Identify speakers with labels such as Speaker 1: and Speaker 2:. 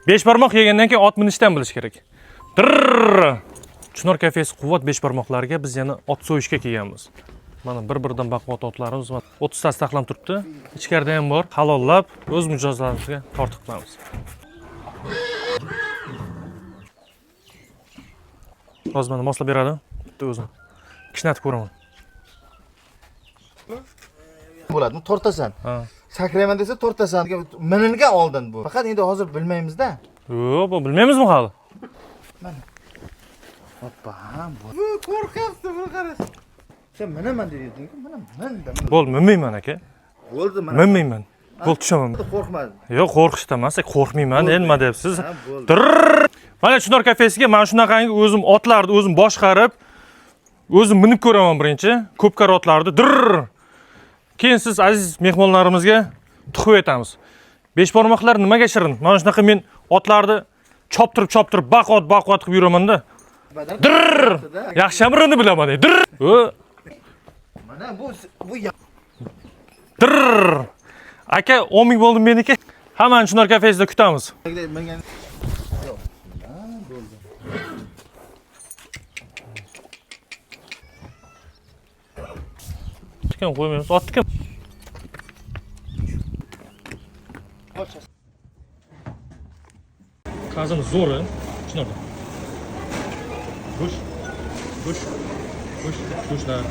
Speaker 1: 5 barmoq yegandan keyin ot minishdan bilish kerak. Dirr! Chinor kafesi quvvat 5 barmoqlarga biz yana ot so'yishga kelganmiz. Mana bir-biridan baquvvat otlarimiz 30 tasi saqlanib turibdi. Ichkarida ham bor. Halollab o'z mijozlarimizga tortiq qilamiz. Hozir mana moslab beradi. Bitta o'zim kishnatib ko'raman.
Speaker 2: Bo'ladimi? Tortasan.
Speaker 1: Ha.
Speaker 2: Sakrayman desa tortasan. Minilgan oldin bu. Faqat endi hozir bilmaymiz-da.
Speaker 1: Yo'q, bu bilmaymizmi hali?
Speaker 2: Mana. Hoppa, bu qo'rqyapti bu qarash. Sen minaman deding-ku, mana mindim.
Speaker 1: Bo'l, minmayman aka.
Speaker 2: Bo'ldi mana.
Speaker 1: Minmayman. Bo'l tushaman.
Speaker 2: Qo'rqmadim.
Speaker 1: Yo'q, qo'rqishdan emas, qo'rqmayman. Endi nima deyapsiz? Mana Chinor kafesiga men shunaqangi o'zim otlarni o'zim boshqarib, o'zim minib ko'raman birinchi. Ko'pkar otlarni dirr. Keyin siz aziz mehmonlarimizga tuxib aytamiz. 5 barmoqlar nimaga shirin? Mana shunaqa men otlarni choptirib baquvvat qilib yuraman-da. Dirr! Yaxshi amrini bilaman. Dirr!
Speaker 2: Mana bu
Speaker 1: Dirr! Aka, 10 ming bo'ldi meniki. Hammani Chinor kafesida kutamiz. Kim qo'ymaymiz? Otni kim? Qazimiz zo'r, Chinorda. Bo'shlar.